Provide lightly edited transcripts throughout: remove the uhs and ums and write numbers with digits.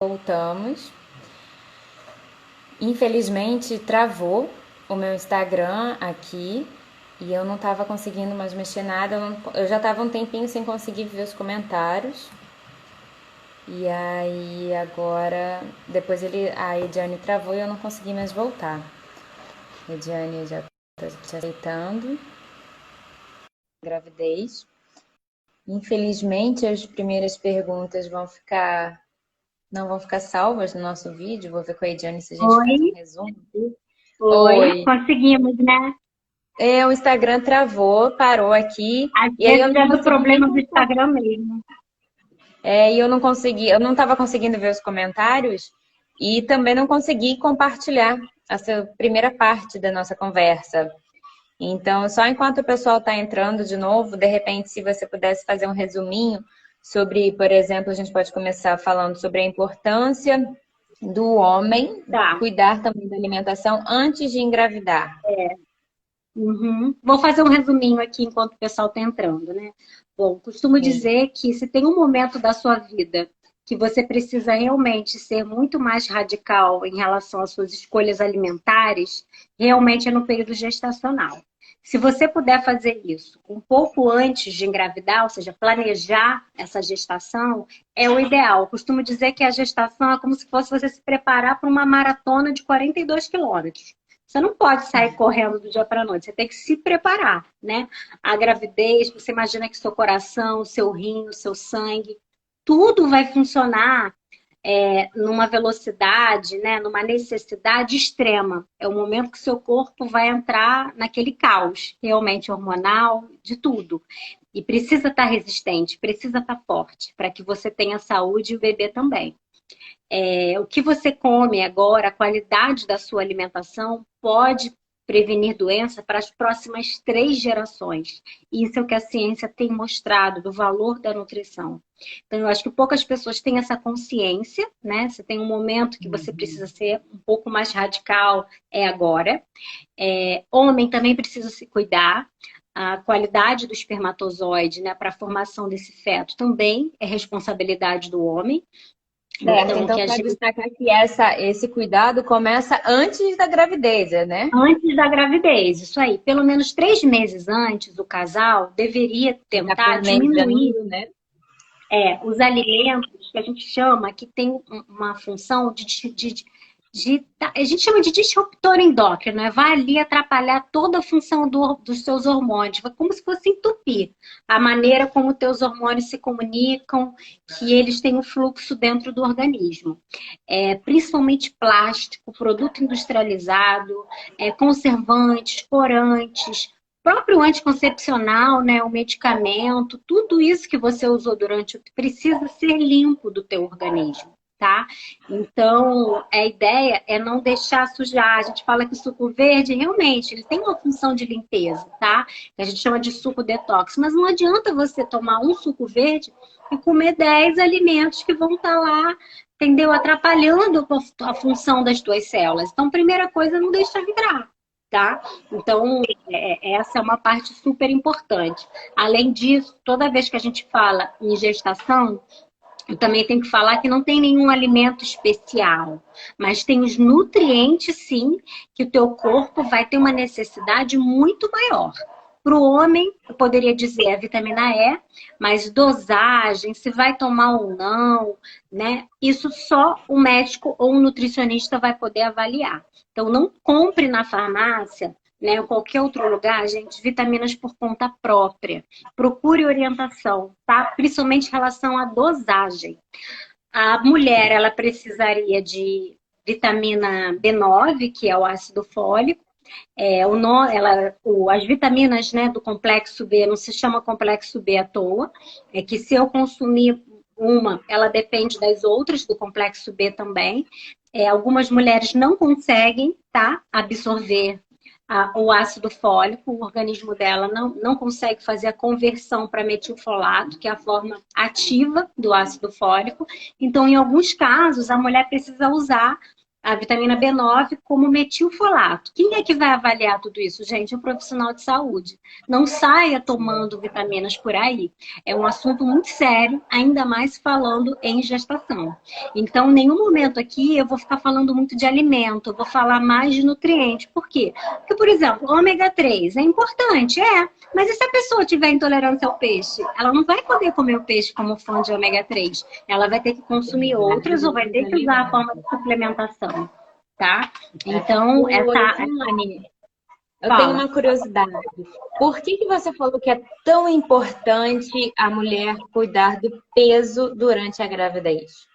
Voltamos. Infelizmente travou o meu Instagram aqui e eu não estava conseguindo mais mexer nada. Eu já estava um tempinho sem conseguir ver os comentários. E aí agora, depois a Ediane travou e eu não consegui mais voltar. Ediane já está te aceitando. Gravidez. Infelizmente as primeiras perguntas não vão ficar salvas no nosso vídeo. Vou ver com a Ediane se a gente faz um Oi, resumo. oi, Oi. conseguimos, né? O Instagram travou, parou aqui, Às e aí eu vezes não é do consegui nem problema do compartilhar. Instagram mesmo. Eu não estava conseguindo ver os comentários e também não consegui compartilhar essa primeira parte da nossa conversa. Então, só enquanto o pessoal está entrando de novo, de repente, se você pudesse fazer um resuminho sobre, por exemplo, a gente pode começar falando sobre a importância do homem Tá. cuidar também da alimentação antes de engravidar. Uhum. Vou fazer um resuminho aqui enquanto o pessoal está entrando, né? Bom, costumo dizer que se tem um momento da sua vida que você precisa realmente ser muito mais radical em relação às suas escolhas alimentares, realmente é no período gestacional. Se você puder fazer isso um pouco antes de engravidar, ou seja, planejar essa gestação, é o ideal. Eu costumo dizer que a gestação é como se fosse você se preparar para uma maratona de 42 quilômetros. Você não pode sair correndo do dia para a noite, você tem que se preparar, né? A gravidez, você imagina que seu coração, seu rim, seu sangue, tudo vai funcionar numa velocidade, né, numa necessidade extrema. É o momento que seu corpo vai entrar naquele caos, realmente hormonal, de tudo. E precisa estar resistente, precisa estar forte, para que você tenha saúde e o bebê também. O que você come agora, a qualidade da sua alimentação pode prevenir doença para as próximas 3 gerações. Isso é o que a ciência tem mostrado do valor da nutrição. Então, eu acho que poucas pessoas têm essa consciência, né? Você tem um momento que você precisa ser um pouco mais radical, é agora. Homem também precisa se cuidar. A qualidade do espermatozoide, né, para a formação desse feto também é responsabilidade do homem. Certo, Então, o então que a para gente destacar que esse cuidado começa antes da gravidez, né? antes da gravidez, isso aí. Pelo menos 3 meses antes, o casal deveria Já tentar diminuir planejando, né? os alimentos que a gente chama, que tem uma função a gente chama de disruptor endócrino, né? Vai ali atrapalhar toda a função dos seus hormônios, vai como se fosse entupir a maneira como teus hormônios se comunicam, que eles têm um fluxo dentro do organismo. Principalmente plástico, produto industrializado, conservantes, corantes, próprio anticoncepcional, né, o medicamento, tudo isso que você usou durante o precisa ser limpo do teu organismo, tá? Então, a ideia é não deixar sujar. A gente fala que o suco verde, realmente, ele tem uma função de limpeza, tá? Que a gente chama de suco detox. Mas não adianta você tomar um suco verde e comer 10 alimentos que vão estar lá, entendeu? Atrapalhando a função das tuas células. Então, primeira coisa é não deixar entrar, tá? Então, essa é uma parte super importante. Além disso, toda vez que a gente fala em gestação, eu também tenho que falar que não tem nenhum alimento especial, mas tem os nutrientes, sim, que o teu corpo vai ter uma necessidade muito maior. Para o homem, eu poderia dizer a vitamina E, mas dosagem, se vai tomar ou não, né? Isso só o médico ou o nutricionista vai poder avaliar. Então, não compre na farmácia, né, ou qualquer outro lugar, gente, vitaminas por conta própria. Procure orientação, tá? Principalmente em relação à dosagem. A mulher, ela precisaria de vitamina B9, que é o ácido fólico. As vitaminas, né, do complexo B não se chama complexo B à toa. É que se eu consumir uma, ela depende das outras, do complexo B também. Algumas mulheres não conseguem, tá, absorver o ácido fólico, o organismo dela não consegue fazer a conversão para metilfolato, que é a forma ativa do ácido fólico. Então, em alguns casos, a mulher precisa usar a vitamina B9 como metilfolato. Quem é que vai avaliar tudo isso, gente? O profissional de saúde. Não saia tomando vitaminas por aí. É um assunto muito sério, ainda mais falando em gestação. Então, em nenhum momento aqui eu vou ficar falando muito de alimento, eu vou falar mais de nutriente. Por quê? Porque, por exemplo, ômega 3 é importante, mas e se a pessoa tiver intolerância ao peixe? Ela não vai poder comer o peixe como fonte de ômega 3. Ela vai ter que consumir outras ou vai ter que usar a forma de suplementação, tá? Então, Rosane, eu tenho uma curiosidade. Por que você falou que é tão importante a mulher cuidar do peso durante a gravidez?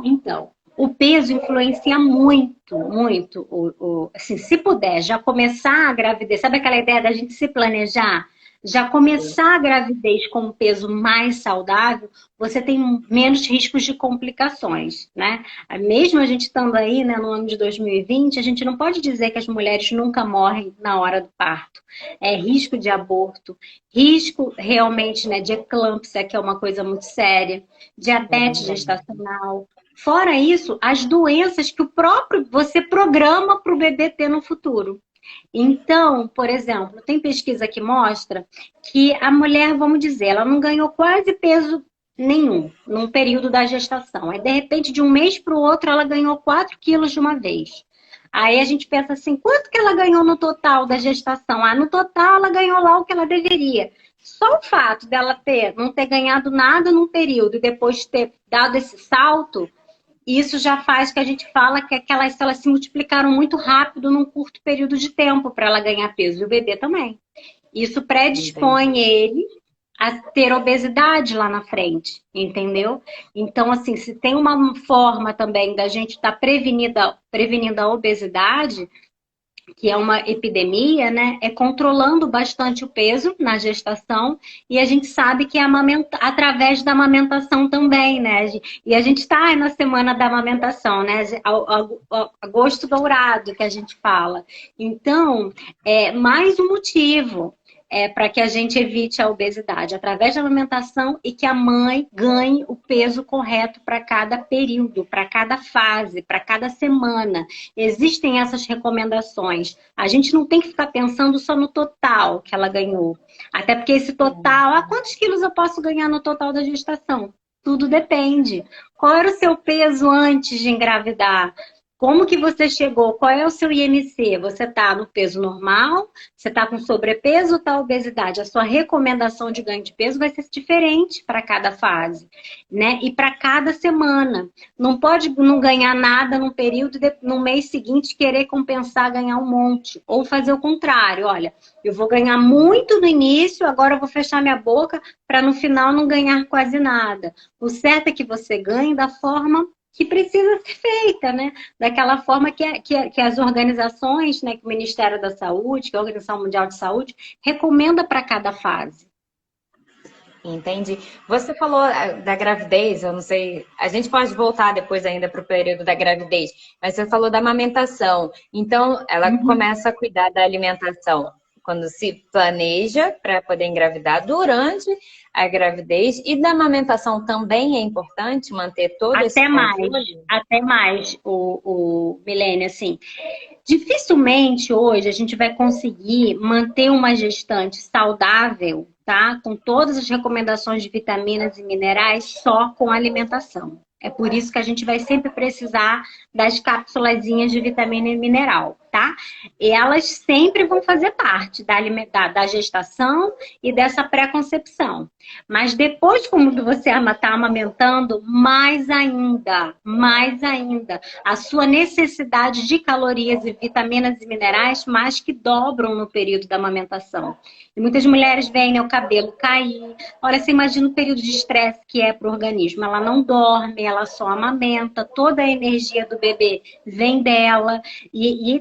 Então, o peso influencia muito, muito. Assim, se puder já começar a gravidez, sabe aquela ideia da gente se planejar? Já começar a gravidez com um peso mais saudável, você tem menos riscos de complicações, né? Mesmo a gente estando aí, né, no ano de 2020, a gente não pode dizer que as mulheres nunca morrem na hora do parto. É risco de aborto, risco realmente, né, de eclâmpsia, que é uma coisa muito séria, diabetes gestacional. Fora isso, as doenças que o próprio você programa para o bebê ter no futuro. Então, por exemplo, tem pesquisa que mostra que a mulher, vamos dizer, ela não ganhou quase peso nenhum num período da gestação. Aí, de repente, de um mês para o outro, ela ganhou 4 quilos de uma vez. Aí a gente pensa assim, quanto que ela ganhou no total da gestação? No total ela ganhou lá o que ela deveria. Só o fato dela não ter ganhado nada num período e depois ter dado esse salto, isso já faz que a gente fala que aquelas células se multiplicaram muito rápido num curto período de tempo para ela ganhar peso. E o bebê também. Isso predispõe ele a ter obesidade lá na frente, entendeu? Então, assim, se tem uma forma também da gente estar prevenindo a obesidade, que é uma epidemia, né? É controlando bastante o peso na gestação e a gente sabe que é através da amamentação também, né? E a gente está na semana da amamentação, né? Agosto dourado que a gente fala. Então, é mais um motivo para que a gente evite a obesidade, através da alimentação e que a mãe ganhe o peso correto para cada período, para cada fase, para cada semana. Existem essas recomendações. A gente não tem que ficar pensando só no total que ela ganhou. Até porque esse total, quantos quilos eu posso ganhar no total da gestação? Tudo depende. Qual era o seu peso antes de engravidar? Como que você chegou? Qual é o seu IMC? Você está no peso normal? Você está com sobrepeso ou está obesidade? A sua recomendação de ganho de peso vai ser diferente para cada fase, né? E para cada semana. Não pode não ganhar nada num período e no mês seguinte querer compensar, ganhar um monte. Ou fazer o contrário. Olha, eu vou ganhar muito no início, agora eu vou fechar minha boca para no final não ganhar quase nada. O certo é que você ganhe da forma que precisa ser feita, né? Daquela forma que as organizações, né? Que o Ministério da Saúde, que a Organização Mundial de Saúde, recomenda para cada fase. Entendi. Você falou da gravidez, eu não sei, a gente pode voltar depois ainda para o período da gravidez, mas você falou da amamentação. Então, ela começa a cuidar da alimentação quando se planeja para poder engravidar, durante a gravidez, e da amamentação também é importante manter todo esse controle? Até mais, o Milene, assim, dificilmente hoje a gente vai conseguir manter uma gestante saudável, tá? Com todas as recomendações de vitaminas e minerais só com alimentação. É por isso que a gente vai sempre precisar das cápsulazinhas de vitamina e mineral, tá? E elas sempre vão fazer parte da gestação e dessa pré-concepção. Mas depois, como você está amamentando, mais ainda, a sua necessidade de calorias e vitaminas e minerais mais que dobram no período da amamentação. E muitas mulheres veem, né, o cabelo cair. Olha, você imagina o período de estresse que é para o organismo. Ela não dorme, ela só amamenta, toda a energia do bebê vem dela. E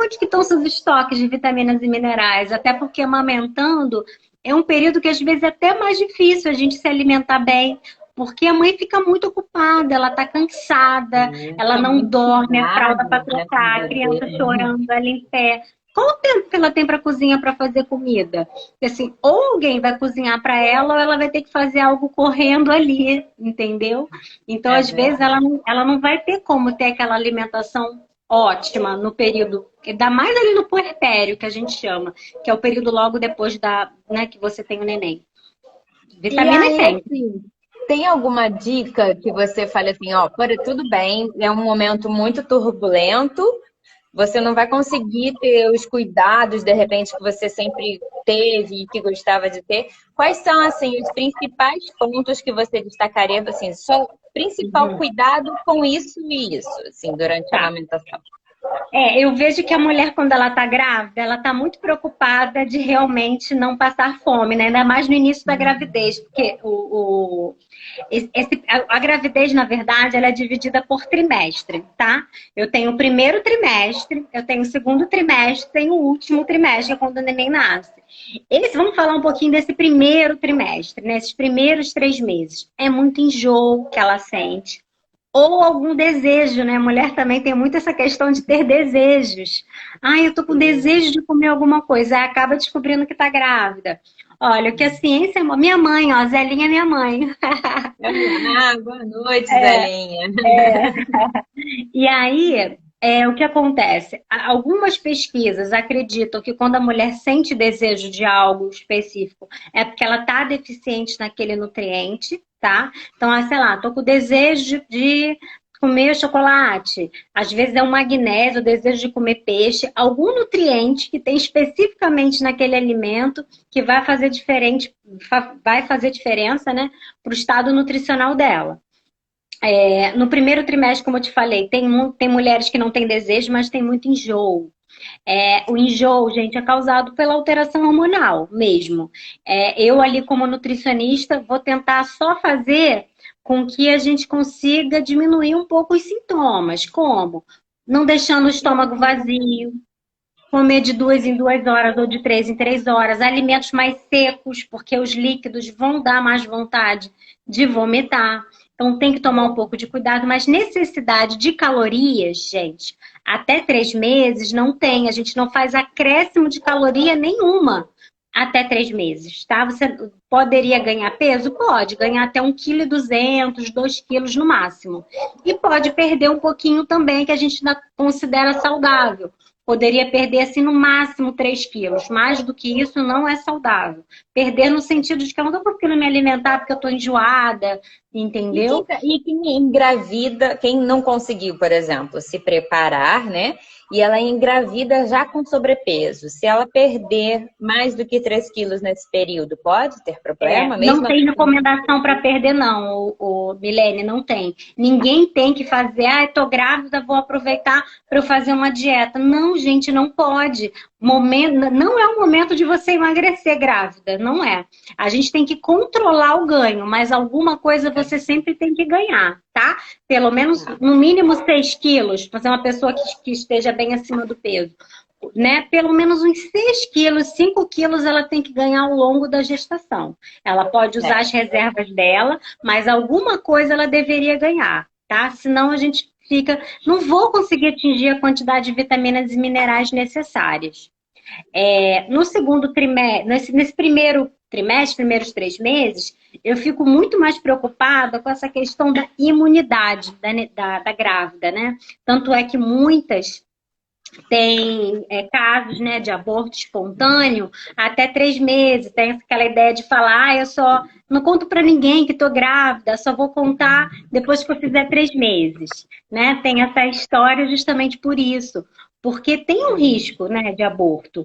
onde que estão seus estoques de vitaminas e minerais? Até porque amamentando é um período que às vezes é até mais difícil a gente se alimentar bem, porque a mãe fica muito ocupada, ela tá cansada, ela não dorme, a fralda para trocar, a criança chorando ali em pé. qual o tempo que ela tem para cozinhar para fazer comida? Porque, assim, ou alguém vai cozinhar para ela, ou ela vai ter que fazer algo correndo ali, entendeu? Então, É às vezes, verdade. ela não vai ter como ter aquela alimentação ótima no período, ainda mais ali no puerpério, que a gente chama, que é o período logo depois né, que você tem o neném. E Vitamina aí, tem. assim, tem alguma dica que você fale assim, ó, tudo bem, é um momento muito turbulento, você não vai conseguir ter os cuidados, de repente, que você sempre teve e que gostava de ter. Quais são, assim, os principais pontos que você destacaria, assim, só principal Uhum. cuidado com isso e isso, assim, durante a Tá. amamentação? Eu vejo que a mulher, quando ela está grávida, ela está muito preocupada de realmente não passar fome, né? Ainda mais no início da gravidez, porque a gravidez, na verdade, ela é dividida por trimestre, tá? Eu tenho o primeiro trimestre, eu tenho o segundo trimestre, tenho o último trimestre, que é quando o neném nasce. Vamos falar um pouquinho desse primeiro trimestre, né? Esses primeiros 3 meses. É muito enjoo que ela sente. Ou algum desejo, né? A mulher também tem muito essa questão de ter desejos. Eu tô com desejo de comer alguma coisa. Aí acaba descobrindo que tá grávida. Olha, o que a ciência... Minha mãe, ó, Zelinha é minha mãe. Boa noite, Zelinha. E aí, o que acontece? Algumas pesquisas acreditam que quando a mulher sente desejo de algo específico, é porque ela está deficiente naquele nutriente, tá? Então, sei lá, tô com desejo de comer chocolate. Às vezes é um magnésio, o desejo de comer peixe, algum nutriente que tem especificamente naquele alimento que vai fazer diferença, né, para o estado nutricional dela. No primeiro trimestre, como eu te falei, tem mulheres que não têm desejo, mas tem muito enjoo. O enjoo, gente, é causado pela alteração hormonal mesmo. Eu ali, como nutricionista, vou tentar só fazer com que a gente consiga diminuir um pouco os sintomas. Como? Não deixando o estômago vazio, comer de 2 em 2 horas ou de 3 em 3 horas, alimentos mais secos, porque os líquidos vão dar mais vontade de vomitar. Então tem que tomar um pouco de cuidado, mas necessidade de calorias, gente, até 3 meses não tem. A gente não faz acréscimo de caloria nenhuma até 3 meses, tá? Você poderia ganhar peso? Pode, ganhar até 1,2 kg, 2 quilos no máximo. E pode perder um pouquinho também, que a gente ainda considera saudável. Poderia perder, assim, no máximo 3 quilos. Mais do que isso não é saudável. Perder no sentido de que eu não estou conseguindo me alimentar porque eu estou enjoada, entendeu? E quem engravida, quem não conseguiu, por exemplo, se preparar, né? E ela engravida já com sobrepeso. Se ela perder mais do que 3 quilos nesse período, pode ter problema? Não Mesmo a tem pessoa... recomendação para perder, não, o Milene, não tem. Ninguém tem que fazer, tô grávida, vou aproveitar para eu fazer uma dieta. Não, gente, não pode. Não é o momento de você emagrecer grávida, não é. A gente tem que controlar o ganho, mas alguma coisa você sempre tem que ganhar, tá? Pelo menos, no mínimo 6 quilos, para ser uma pessoa que esteja bem acima do peso. Né? Pelo menos uns 6 quilos, 5 quilos ela tem que ganhar ao longo da gestação. Ela pode usar as reservas dela, mas alguma coisa ela deveria ganhar, tá? Senão a gente não vou conseguir atingir a quantidade de vitaminas e minerais necessárias. No segundo trimestre, nesse primeiro trimestre, primeiros 3 meses, eu fico muito mais preocupada com essa questão da imunidade da grávida, né? Tanto é que muitas tem casos, né, de aborto espontâneo até 3 meses. Tem aquela ideia de falar, eu só não conto para ninguém que estou grávida, só vou contar depois que eu fizer 3 meses, né? Tem essa história justamente por isso. Porque tem um risco, né, de aborto.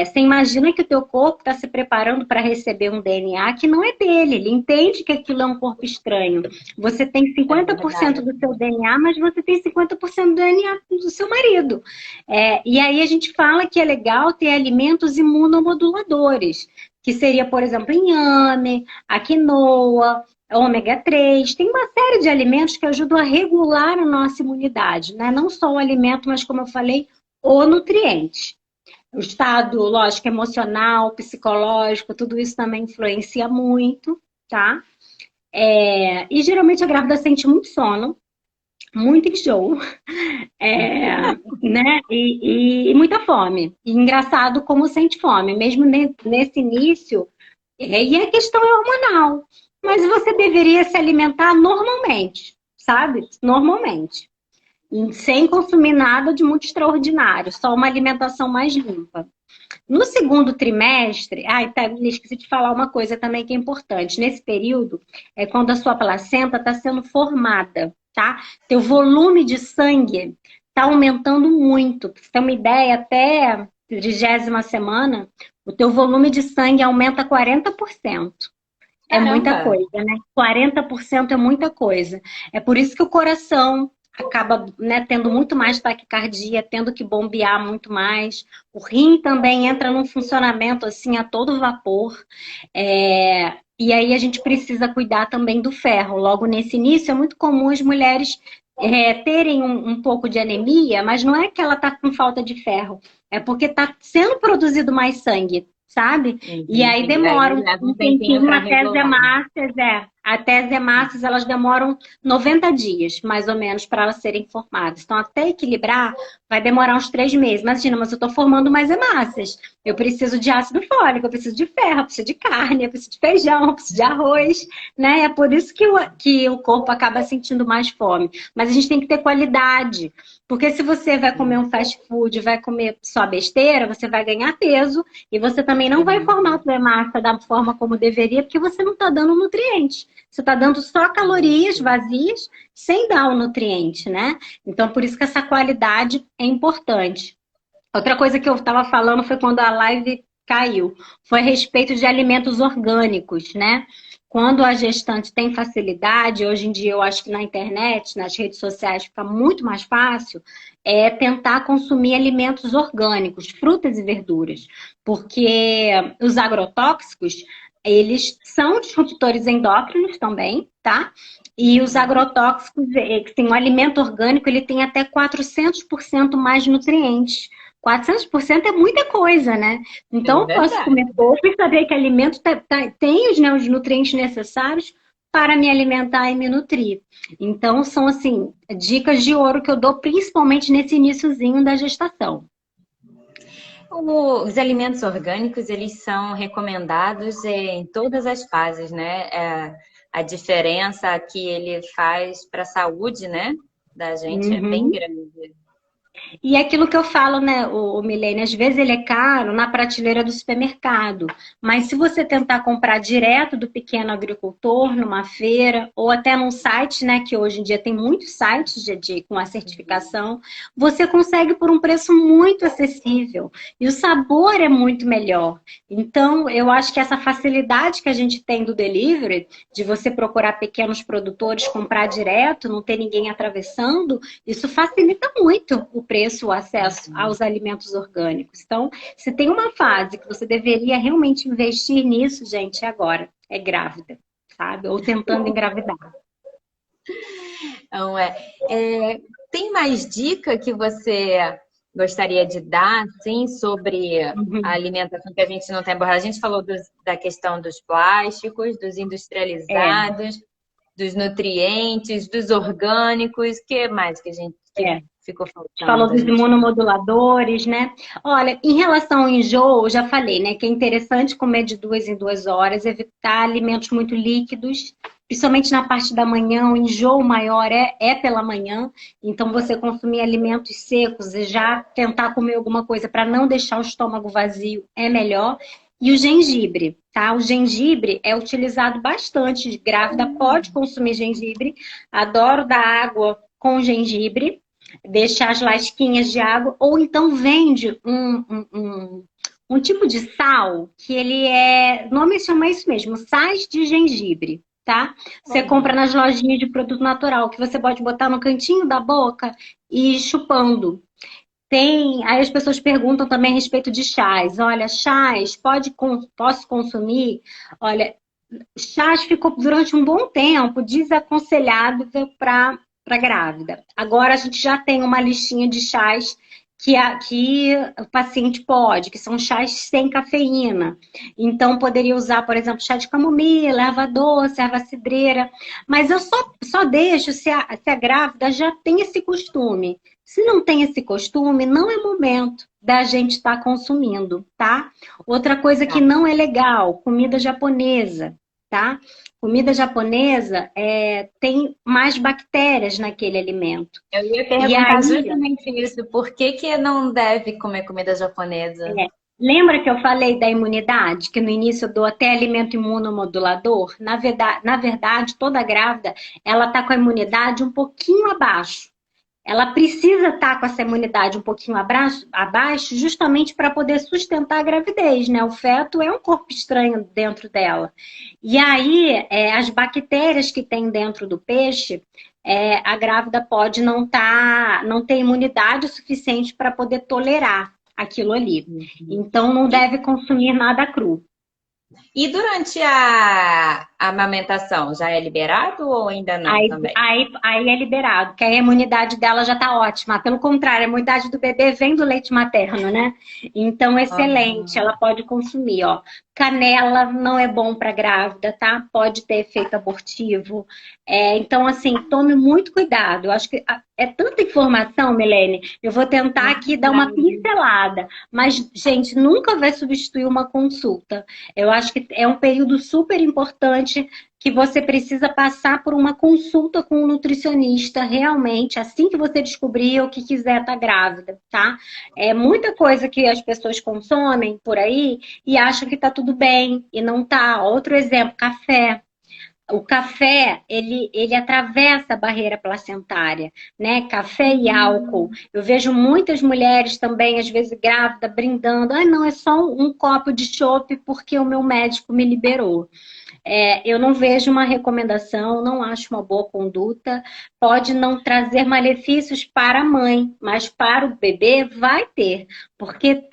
Você imagina que o teu corpo está se preparando para receber um DNA que não é dele. Ele entende que aquilo é um corpo estranho. Você tem 50% do seu DNA, mas você tem 50% do DNA do seu marido. E aí a gente fala que é legal ter alimentos imunomoduladores, que seria, por exemplo, inhame, a quinoa, ômega 3. Tem uma série de alimentos que ajudam a regular a nossa imunidade, né? Não só o alimento, mas como eu falei, o nutriente. O estado, lógico, emocional, psicológico, tudo isso também influencia muito, tá? E geralmente a grávida sente muito sono. muito enjoo, né? E muita fome. E engraçado como sente fome, mesmo nesse início. E a questão é hormonal. Mas você deveria se alimentar normalmente, sabe? Normalmente. Sem consumir nada de muito extraordinário, só uma alimentação mais limpa. No segundo trimestre, esqueci de falar uma coisa também que é importante. Nesse período, é quando a sua placenta está sendo formada, tá? Teu volume de sangue está aumentando muito. Pra você ter uma ideia, até a 30ª semana, o teu volume de sangue aumenta 40%. É muita Caramba! coisa, né? 40% é muita coisa. É por isso que o coração acaba, né, tendo muito mais taquicardia, tendo que bombear muito mais. O rim também entra num funcionamento assim a todo vapor. E aí a gente precisa cuidar também do ferro. Logo nesse início é muito comum as mulheres terem um pouco de anemia, mas não é que ela está com falta de ferro, é porque está sendo produzido mais sangue, sabe? E aí Entendi. Aí demora leva um um tempinho tempinho para até as regular. hemácias, até as hemácias elas demoram 90 dias, mais ou menos, para elas serem formadas. Então, até equilibrar, vai demorar uns 3 meses. Imagina, mas eu estou formando mais hemácias. Eu preciso de ácido fólico, eu preciso de ferro, eu preciso de carne, eu preciso de feijão, eu preciso de arroz, né? É por isso que o corpo acaba sentindo mais fome. Mas a gente tem que ter qualidade. Porque se você vai comer um fast food, vai comer só besteira, você vai ganhar peso e você também não vai formar a sua massa da forma como deveria, porque você não está dando nutriente. Você está dando só calorias vazias, sem dar o nutriente, né? Então, por isso que essa qualidade é importante. Outra coisa que eu estava falando foi quando a live caiu. Foi a respeito de alimentos orgânicos, né? Quando a gestante tem facilidade, hoje em dia eu acho que na internet, nas redes sociais fica muito mais fácil, é tentar consumir alimentos orgânicos, frutas e verduras. Porque os agrotóxicos, eles são disruptores endócrinos também, tá? E os agrotóxicos, o alimento orgânico, ele tem até 400% mais nutrientes. 400% é muita coisa, né? É Então, eu posso verdade. comer pouco e saber que alimento tem os, né, os nutrientes necessários para me alimentar e me nutrir. Então, são, assim, dicas de ouro que eu dou, principalmente nesse iniciozinho da gestação. Os alimentos orgânicos, eles são recomendados em todas as fases, né? A diferença que ele faz para a saúde, né, da gente é bem Uhum. grande. E é aquilo que eu falo, né, o Milene, às vezes ele é caro na prateleira do supermercado, mas se você tentar comprar direto do pequeno agricultor, numa feira, ou até num site, né, que hoje em dia tem muitos sites com a certificação, você consegue por um preço muito acessível. E o sabor é muito melhor. Então, eu acho que essa facilidade que a gente tem do delivery, de você procurar pequenos produtores, comprar direto, não ter ninguém atravessando, isso facilita muito o preço, o acesso aos alimentos orgânicos. Então, se tem uma fase que você deveria realmente investir nisso, gente, é agora. É grávida, sabe? Ou tentando engravidar. Então, tem mais dica que você gostaria de dar, assim, sobre a Uhum. alimentação que a gente não tem abordado? A gente falou da questão dos plásticos, dos É, industrializados, dos nutrientes, dos orgânicos, que mais que a gente que é. ficou Gente falou faltando a dos gente? imunomoduladores, né? Olha, em relação ao enjoo, eu já falei, né? Que é interessante comer de 2 em 2 horas, evitar alimentos muito líquidos, principalmente na parte da manhã, o enjoo maior é pela manhã. Então, você consumir alimentos secos e já tentar comer alguma coisa para não deixar o estômago vazio é melhor. E o gengibre, tá? O gengibre é utilizado bastante. Grávida pode consumir gengibre. Adoro dar água com gengibre, deixar as lasquinhas de água, ou então vende um tipo de sal que ele o nome chama isso mesmo, sais de gengibre, tá? Você compra Olha, nas lojinhas de produto natural, que você pode botar no cantinho da boca e ir chupando. Aí as pessoas perguntam também a respeito de chás. Olha, chás, posso consumir? Olha, chás ficou durante um bom tempo desaconselhado para grávida. Agora a gente já tem uma listinha de chás que o paciente pode, que são chás sem cafeína. Então, poderia usar, por exemplo, chá de camomila, erva doce, erva cidreira. Mas eu só deixo se a grávida já tem esse costume. Se não tem esse costume, não é momento da gente estar consumindo, tá? Outra coisa que Tá. não é legal, comida japonesa, tá? Comida japonesa tem mais bactérias naquele alimento. Eu ia E perguntar aí, justamente isso. Por que que não deve comer comida japonesa? lembra que eu falei da imunidade, que no início eu dou até alimento imunomodulador? Na verdade, toda grávida, ela está com a imunidade um pouquinho abaixo. Ela precisa estar com essa imunidade um pouquinho abaixo, justamente para poder sustentar a gravidez, né? O feto é um corpo estranho dentro dela. E aí, as bactérias que tem dentro do peixe, a grávida pode não ter imunidade suficiente para poder tolerar aquilo ali. Então, não deve consumir nada cru. E durante a amamentação, já é liberado ou ainda não Aí, também? aí, aí é liberado, porque aí a imunidade dela já está ótima. Pelo contrário, a imunidade do bebê vem do leite materno, né? Então, excelente, ela pode consumir, ó. Canela não é bom para grávida, tá? Pode ter efeito abortivo. Então, assim, tome muito cuidado. Eu acho que é tanta informação, Milene. Eu vou tentar aqui dar uma pincelada. Mas, gente, nunca vai substituir uma consulta. Eu acho que é um período super importante que você precisa passar por uma consulta com um nutricionista realmente, assim que você descobrir o que quiser estar grávida, tá? É muita coisa que as pessoas consomem por aí e acham que está tudo bem e não tá. Outro exemplo, café. O café, ele atravessa a barreira placentária, né? Café e álcool. Eu vejo muitas mulheres também, às vezes grávida, brindando. Ah, não, é só um copo de chopp porque o meu médico me liberou. Eu não vejo uma recomendação, não acho uma boa conduta. Pode não trazer malefícios para a mãe, mas para o bebê vai ter, porque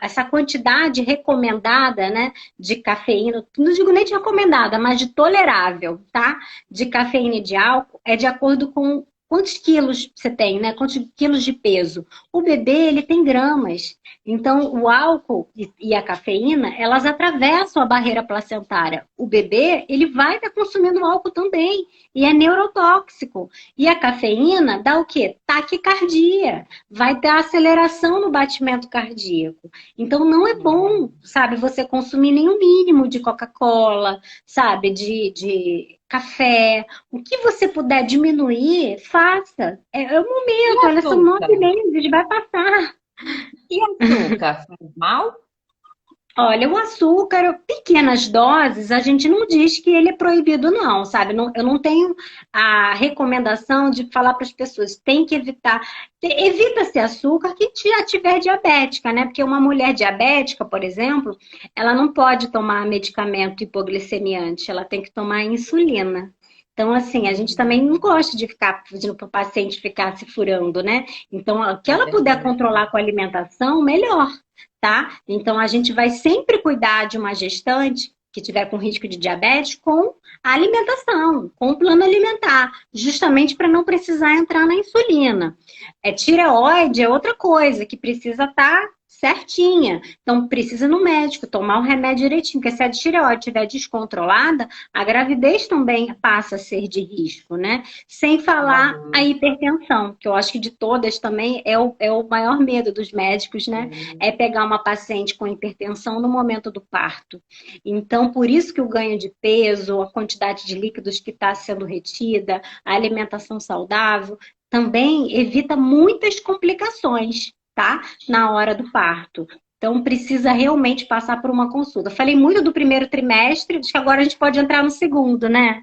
essa quantidade recomendada, né, de cafeína, não digo nem de recomendada, mas de tolerável, tá? De cafeína e de álcool é de acordo com quantos quilos você tem, né? Quantos quilos de peso. O bebê, ele tem gramas. Então, o álcool e a cafeína, elas atravessam a barreira placentária. O bebê, ele vai estar consumindo álcool também, e é neurotóxico. E a cafeína dá o quê? Taquicardia, vai dar aceleração no batimento cardíaco. Então, não é bom, sabe, você consumir nem o mínimo de Coca-Cola, sabe, de café. O que você puder diminuir, faça. É o E momento, olha, são açúcar? 9 meses, vai passar. E açúcar? Faz mal? Olha, o açúcar, pequenas doses, a gente não diz que ele é proibido, não, sabe? Eu não tenho a recomendação de falar para as pessoas, tem que evitar. Evita-se açúcar que já tiver diabética, né? Porque uma mulher diabética, por exemplo, ela não pode tomar medicamento hipoglicemiante, ela tem que tomar insulina. Então, assim, a gente também não gosta de ficar pedindo para o paciente ficar se furando, né? Então, o que É ela puder verdade. controlar com a alimentação, melhor, tá? Então, a gente vai sempre cuidar de uma gestante que tiver com risco de diabetes com a alimentação, com o plano alimentar, justamente para não precisar entrar na insulina. Tireoide é outra coisa que precisa estar certinha. Então, precisa ir no médico, tomar o remédio direitinho, porque se a tireoide estiver descontrolada, a gravidez também passa a ser de risco, né? Sem falar a hipertensão, que eu acho que de todas também é o maior medo dos médicos, né? É pegar uma paciente com hipertensão no momento do parto. Então, por isso que o ganho de peso, a quantidade de líquidos que está sendo retida, a alimentação saudável, também evita muitas complicações, tá? Na hora do parto. Então, precisa realmente passar por uma consulta. Falei muito do primeiro trimestre, acho que agora a gente pode entrar no segundo, né?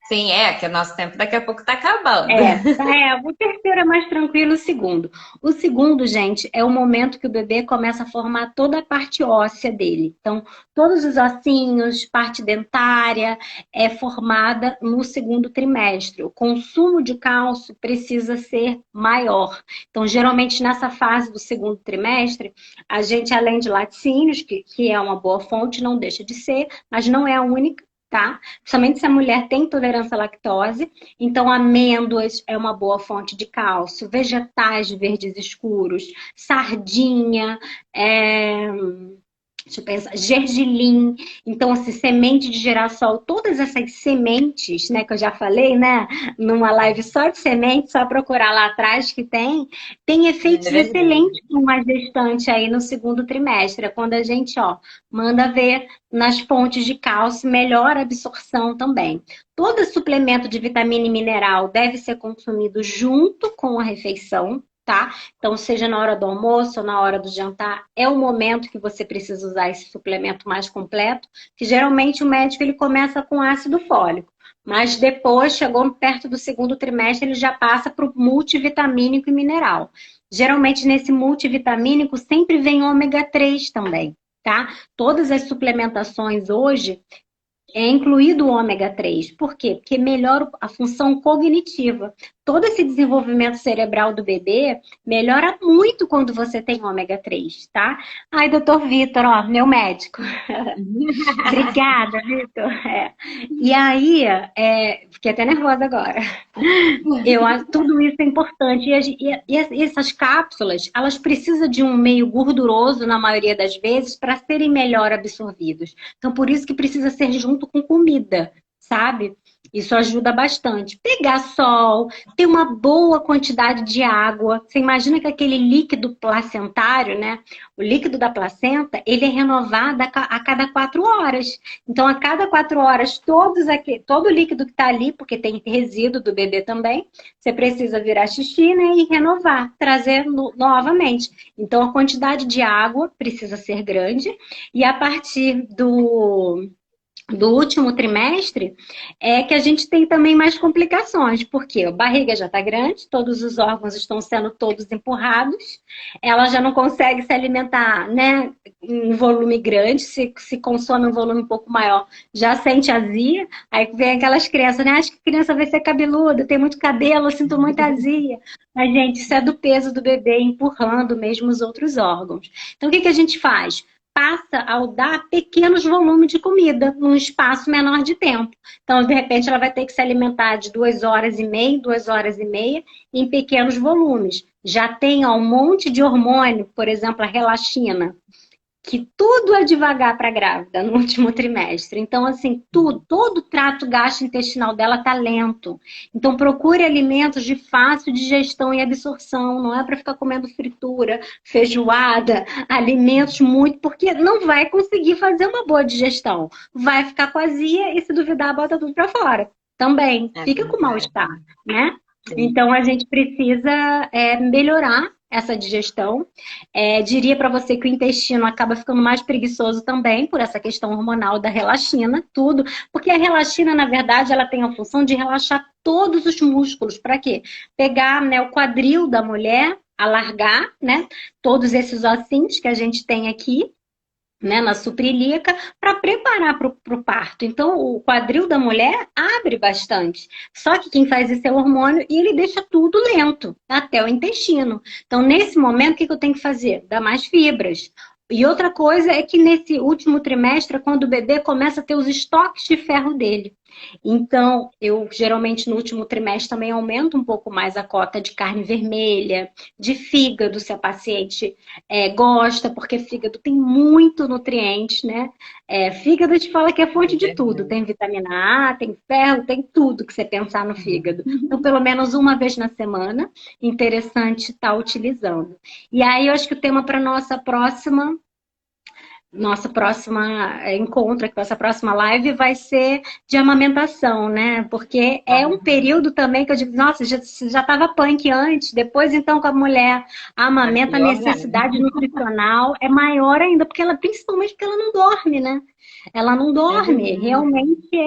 Sim, que o nosso tempo daqui a pouco está acabando. O terceiro é mais tranquilo, o segundo. O segundo, gente, é o momento que o bebê começa a formar toda a parte óssea dele. Então, todos os ossinhos, parte dentária, é formada no segundo trimestre. O consumo de cálcio precisa ser maior. Então, geralmente, nessa fase do segundo trimestre, a gente, além de laticínios, que é uma boa fonte, não deixa de ser, mas não é a única, tá? Principalmente se a mulher tem intolerância à lactose. Então, amêndoas é uma boa fonte de cálcio, vegetais verdes escuros, sardinha, deixa eu pensar, gergelim, então, assim, semente de girassol, todas essas sementes, né, que eu já falei, né, numa live só de sementes, só procurar lá atrás que tem É efeitos verdade. excelentes para uma gestante aí no segundo trimestre, é quando a gente, ó, manda ver nas fontes de cálcio, melhora a absorção também. Todo suplemento de vitamina e mineral deve ser consumido junto com a refeição, tá? Então, seja na hora do almoço ou na hora do jantar, é o momento que você precisa usar esse suplemento mais completo, que geralmente o médico ele começa com ácido fólico, mas depois, chegou perto do segundo trimestre, ele já passa para o multivitamínico e mineral. Geralmente, nesse multivitamínico, sempre vem ômega 3 também, tá? Todas as suplementações hoje é incluído o ômega 3. Por quê? Porque melhora a função cognitiva. Todo esse desenvolvimento cerebral do bebê melhora muito quando você tem ômega 3, tá? Ai, doutor Vitor, ó, meu médico. Obrigada, Vitor. E aí, fiquei até nervosa agora. Eu acho que tudo isso é importante. E essas cápsulas, elas precisam de um meio gorduroso, na maioria das vezes, para serem melhor absorvidos. Então, por isso que precisa ser junto com comida, sabe? Isso ajuda bastante. Pegar sol, ter uma boa quantidade de água. Você imagina que aquele líquido placentário, né? O líquido da placenta, ele é renovado a cada 4 horas. Então, a cada 4 horas, todo o líquido que está ali, porque tem resíduo do bebê também, você precisa virar xixi, né, e renovar, trazer novamente. Então, a quantidade de água precisa ser grande. E a partir do último trimestre, é que a gente tem também mais complicações, porque a barriga já está grande, todos os órgãos estão sendo todos empurrados, ela já não consegue se alimentar, né, em volume grande, se consome um volume um pouco maior, já sente azia, aí vem aquelas crianças, né, acho que a criança vai ser cabeluda, tem muito cabelo, eu sinto muita azia. Mas, gente, isso é do peso do bebê empurrando mesmo os outros órgãos. Então, o que a gente faz? Passa ao dar pequenos volumes de comida num espaço menor de tempo. Então, de repente, ela vai ter que se alimentar de 2 horas e meia, 2 horas e meia, em pequenos volumes. Já tem ó, um monte de hormônio, por exemplo, a relaxina, que tudo é devagar para a grávida no último trimestre. Então, assim, todo o trato gastrointestinal dela está lento. Então, procure alimentos de fácil digestão e absorção. Não é para ficar comendo fritura, feijoada, alimentos muito, porque não vai conseguir fazer uma boa digestão. Vai ficar com azia e, se duvidar, bota tudo para fora. Também, É fica com verdade. mal-estar, né? Sim. Então, a gente precisa melhorar essa digestão. Diria para você que o intestino acaba ficando mais preguiçoso também por essa questão hormonal da relaxina, tudo. Porque a relaxina, na verdade, ela tem a função de relaxar todos os músculos. Para quê? Pegar, né, o quadril da mulher, alargar, né, todos esses ossinhos que a gente tem aqui, né, na suprilica, para preparar para o parto. Então, o quadril da mulher abre bastante. Só que quem faz isso é o hormônio e ele deixa tudo lento, até o intestino. Então, nesse momento, o que eu tenho que fazer? Dar mais fibras. E outra coisa é que nesse último trimestre é quando o bebê começa a ter os estoques de ferro dele. Então, eu geralmente no último trimestre também aumento um pouco mais a cota de carne vermelha, de fígado, se a paciente gosta, porque fígado tem muito nutriente, né? Fígado a gente fala que é É fonte de tudo. verdade. Tem vitamina A, tem ferro, tem tudo que você pensar no fígado. Então, pelo menos uma vez na semana, interessante estar utilizando. E aí, eu acho que o tema para nossa próxima encontro, aqui, nossa próxima live vai ser de amamentação, né? Porque é um período também que eu digo, nossa, já estava punk antes, depois então com a mulher Vai amamenta, a piorar. necessidade nutricional é maior ainda, porque ela, principalmente porque ela não dorme, né? Ela não É dorme, verdade. realmente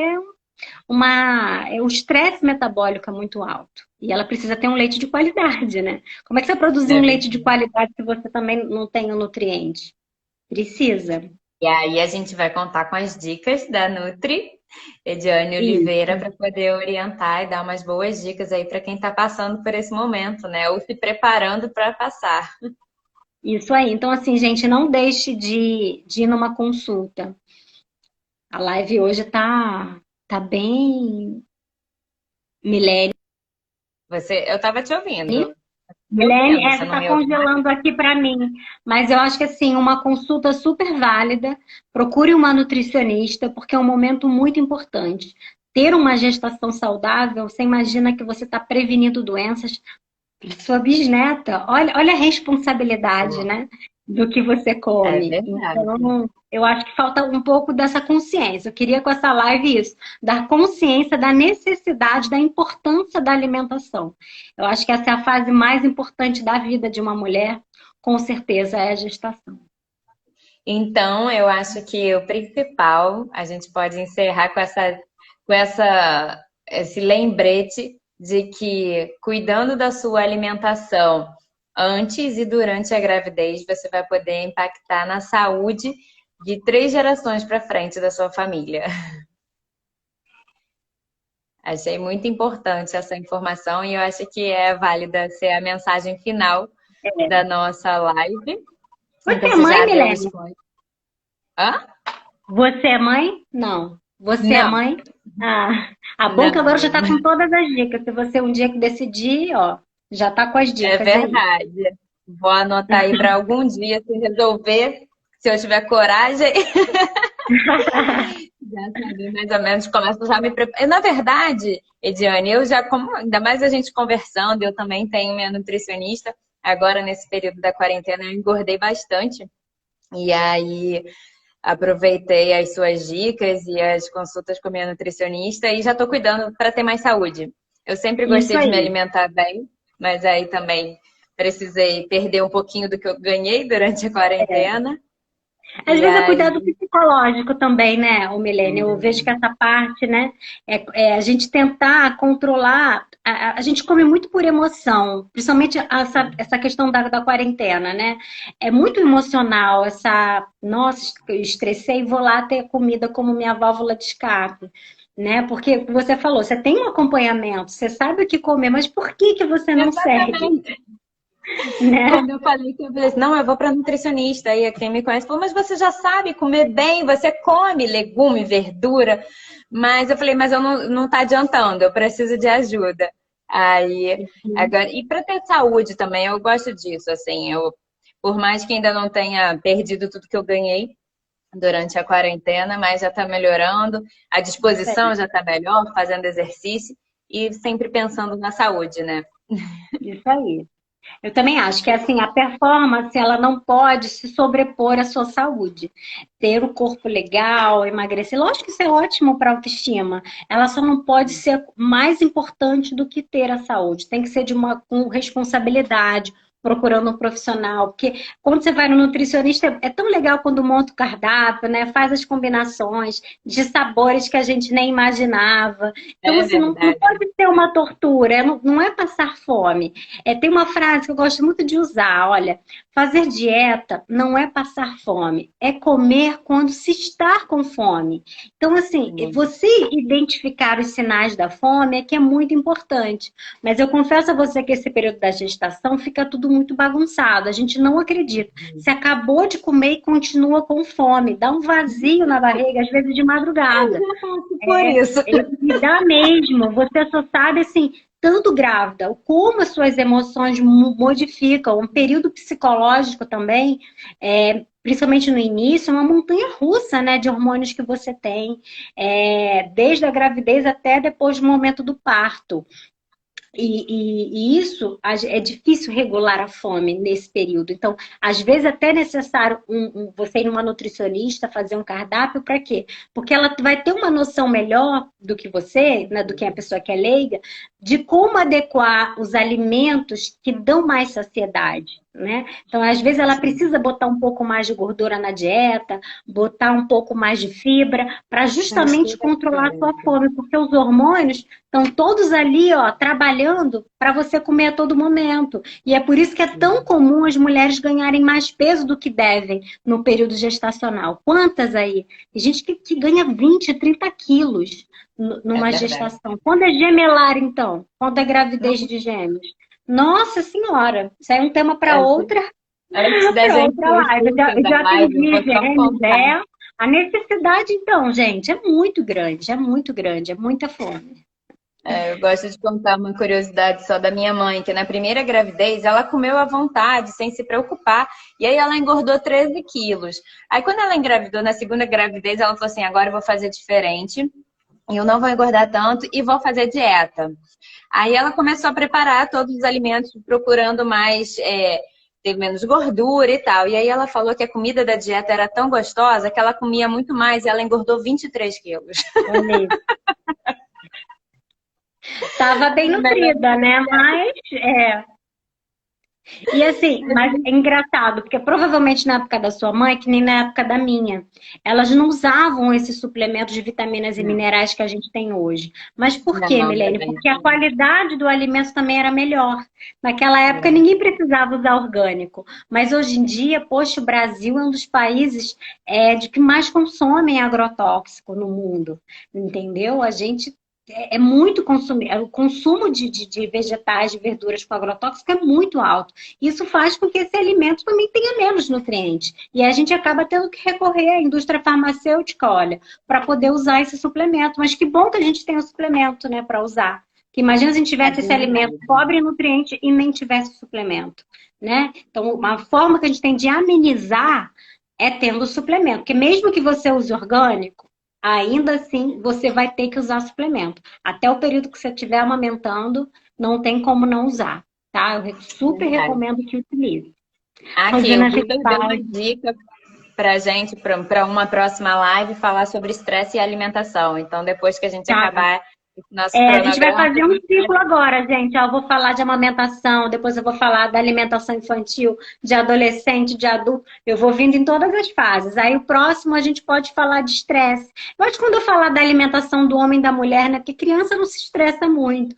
o estresse metabólico é muito alto. E ela precisa ter um leite de qualidade, né? Como é que você vai produzir É um leite de verdade. qualidade se você também não tem o nutriente? Precisa. E aí a gente vai contar com as dicas da Nutri, Ediane Oliveira, Isso. para poder orientar e dar umas boas dicas aí para quem está passando por esse momento, né? Ou se preparando para passar. Isso aí. Então, assim, gente, não deixe de ir numa consulta. A live hoje tá bem milênio. Eu tava te ouvindo. Milene, Você essa não está me ouviu? congelando aqui para mim, mas eu acho que assim, uma consulta super válida. Procure uma nutricionista, porque é um momento muito importante. Ter uma gestação saudável, você imagina que você está prevenindo doenças. Sua bisneta, olha a responsabilidade, né, do que você É come. verdade. Então, eu acho que falta um pouco dessa consciência. Eu queria com essa live isso, dar consciência da necessidade, da importância da alimentação. Eu acho que essa é a fase mais importante da vida de uma mulher, com certeza, é a gestação. Então, eu acho que o principal, a gente pode encerrar esse lembrete de que cuidando da sua alimentação antes e durante a gravidez, você vai poder impactar na saúde de 3 gerações para frente da sua família. Achei muito importante essa informação e eu acho que é válida ser a mensagem final da nossa live. Você Então, é você mãe, já deu os Milene? pontos. Hã? Você é mãe? Não. Você é Não, mãe? Ah, bom que agora já não. está com todas as dicas. Se você um dia que decidir, ó, já está com as É dicas aí. verdade. Vou anotar aí para algum dia se resolver, se eu tiver coragem, já saber mais ou menos, começo já a me preparar. Na verdade, Ediane, ainda mais a gente conversando, eu também tenho minha nutricionista. Agora, nesse período da quarentena, eu engordei bastante. E aí, aproveitei as suas dicas e as consultas com a minha nutricionista e já estou cuidando para ter mais saúde. Eu sempre Isso gostei de me aí. alimentar bem, mas aí também precisei perder um pouquinho do que eu ganhei durante a quarentena. Às E vezes é aí, cuidado psicológico também, né, o Milênio? Eu vejo que essa parte, né, é a gente tentar controlar. A gente come muito por emoção, principalmente essa questão da quarentena, né? É muito emocional essa. Nossa, eu estressei, vou lá ter comida como minha válvula de escape. Né? Porque você falou, você tem um acompanhamento, você sabe o que comer, mas por que que você não segue, exatamente. né? Quando eu falei que eu falei assim, não, eu vou para nutricionista, aí quem me conhece falou, mas você já sabe comer bem, você come legume, verdura, mas eu falei, mas eu não tá adiantando, eu preciso de ajuda. Aí, agora, e para ter saúde também, eu gosto disso, assim, por mais que ainda não tenha perdido tudo que eu ganhei durante a quarentena, mas já está melhorando, a disposição já está melhor, fazendo exercício e sempre pensando na saúde, né? Isso aí. Eu também acho que assim, a performance ela não pode se sobrepor à sua saúde. Ter o corpo legal, emagrecer, lógico que isso é ótimo para a autoestima. Ela só não pode ser mais importante do que ter a saúde. Tem que ser com responsabilidade, procurando um profissional. Porque quando você vai no nutricionista, é tão legal quando monta o cardápio, né? Faz as combinações de sabores que a gente nem imaginava. Então, É assim, não verdade. pode ser uma tortura, não é passar fome. Tem uma frase que eu gosto muito de usar, olha, fazer dieta não é passar fome, é comer quando se está com fome. Então, assim, você identificar os sinais da fome é que é muito importante. Mas eu confesso a você que esse período da gestação fica tudo muito bagunçado. A gente não acredita. Você acabou de comer e continua com fome. Dá um vazio na barriga, às vezes de madrugada. Por isso. Me dá mesmo. Você só sabe, assim, tanto grávida, como as suas emoções modificam. Um período psicológico também, principalmente no início, é uma montanha russa, né, de hormônios que você tem, desde a gravidez até depois do momento do parto. E isso é difícil regular a fome nesse período. Então, às vezes, até é necessário você ir numa nutricionista, fazer um cardápio, para quê? Porque ela vai ter uma noção melhor do que você, né, do que a pessoa que é leiga, de como adequar os alimentos que dão mais saciedade. Né? Então, às vezes, ela precisa botar um pouco mais de gordura na dieta, botar um pouco mais de fibra, para Faz justamente toda a controlar a sua diferença. fome, porque os hormônios estão todos ali, ó, trabalhando para você comer a todo momento. E é por isso que é tão comum as mulheres ganharem mais peso do que devem no período gestacional. Quantas aí? Tem gente que ganha 20, 30 quilos É numa verdade. gestação. Quando é gemelar, então? Quando é gravidez de gêmeos? Nossa Senhora, isso aí é um tema para Antes, outra, antes da para gente outra ir live. pro fim da Já live, eu atendi vou só gêmeos, contar. A necessidade, então, gente, é muito grande, é muita fome. Eu gosto de contar uma curiosidade só da minha mãe, que na primeira gravidez ela comeu à vontade, sem se preocupar, e aí ela engordou 13 quilos. Aí quando ela engravidou na segunda gravidez, ela falou assim, agora eu vou fazer diferente, eu não vou engordar tanto e vou fazer dieta. Aí ela começou a preparar todos os alimentos, procurando mais, ter menos gordura e tal. E aí ela falou que a comida da dieta era tão gostosa que ela comia muito mais e ela engordou 23 quilos. Olha isso. Tava bem nutrida, né? Mas, E assim, mas é engraçado, porque provavelmente na época da sua mãe, que nem na época da minha, elas não usavam esses suplementos de vitaminas e Não, minerais que a gente tem hoje. Mas por quê, não, Milene? também. Porque a qualidade do alimento também era melhor. Naquela época ninguém precisava usar orgânico. Mas hoje em dia, poxa, o Brasil é um dos países de que mais consomem agrotóxico no mundo. Entendeu? A gente é muito consumir, o consumo de vegetais, de verduras com agrotóxico é muito alto. Isso faz com que esse alimento também tenha menos nutrientes. E a gente acaba tendo que recorrer à indústria farmacêutica, olha, para poder usar esse suplemento. Mas que bom que a gente tem o suplemento, né, para usar. Que imagina se a gente É tivesse esse alimento verdade. pobre em nutriente e nem tivesse suplemento, né? Então, uma forma que a gente tem de amenizar é tendo suplemento. Porque mesmo que você use orgânico, ainda assim você vai ter que usar suplemento. Até o período que você estiver amamentando, não tem como não usar, tá? Eu super Verdade. recomendo que utilize. Aqui, o Rosana Vitor deu Geisal, uma dica pra gente, para uma próxima live, falar sobre estresse e alimentação. Então, depois que a gente tá? acabar esse nosso A gente vai cronograma, fazer um ciclo agora, gente. Ó, eu vou falar de amamentação, depois eu vou falar da alimentação infantil, de adolescente, de adulto. Eu vou vindo em todas as fases. Aí o próximo a gente pode falar de estresse. Eu acho que quando eu falar da alimentação do homem e da mulher, né? Porque criança não se estressa muito.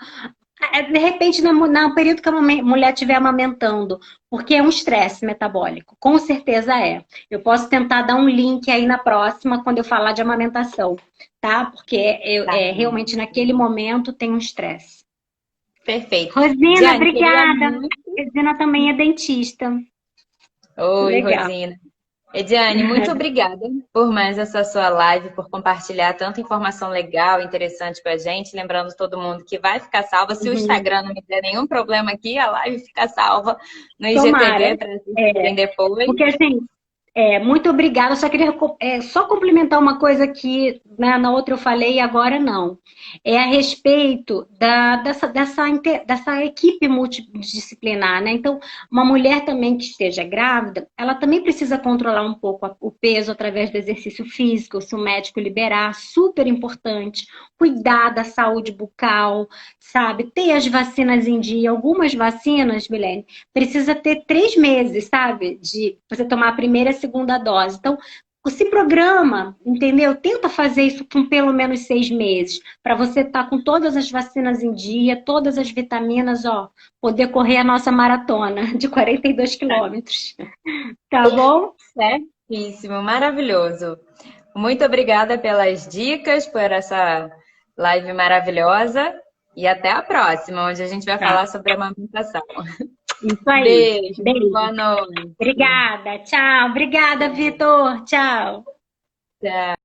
De repente, no período que a mulher estiver amamentando, porque é um estresse metabólico, com certeza é. Eu posso tentar dar um link aí na próxima, quando eu falar de amamentação, tá? Porque tá bom. realmente naquele momento tem um estresse. Perfeito. Rosina, Diane, queria obrigada. muito. Rosina também é dentista. Oi, Legal. Rosina. Ediane, muito obrigada por mais essa sua live, por compartilhar tanta informação legal, interessante com a gente. Lembrando todo mundo que vai ficar salva. Se o Uhum. Instagram não me der nenhum problema aqui, a live fica salva no Tomara. IGTV para assistirem depois. Porque assim, muito obrigada. Eu só queria só complementar uma coisa que né, na outra eu falei e agora não. É a respeito dessa equipe multidisciplinar, né? Então, uma mulher também que esteja grávida, ela também precisa controlar um pouco o peso através do exercício físico, se o médico liberar, super importante. Cuidar da saúde bucal, sabe? Ter as vacinas em dia. Algumas vacinas, Milene, precisa ter 3 meses, sabe? De você tomar a primeira e a segunda dose. Então, se programa, entendeu? Tenta fazer isso com pelo menos 6 meses, para você estar com todas as vacinas em dia, todas as vitaminas, ó, poder correr a nossa maratona de 42 quilômetros. Tá bom? Certíssimo, maravilhoso. Muito obrigada pelas dicas, por essa live maravilhosa. E até a próxima, onde a gente vai Tá. falar sobre a amamentação. Isso aí. Beijo, Beijo. boa noite. Obrigada. Tchau. Obrigada, Vitor. Tchau. Tchau.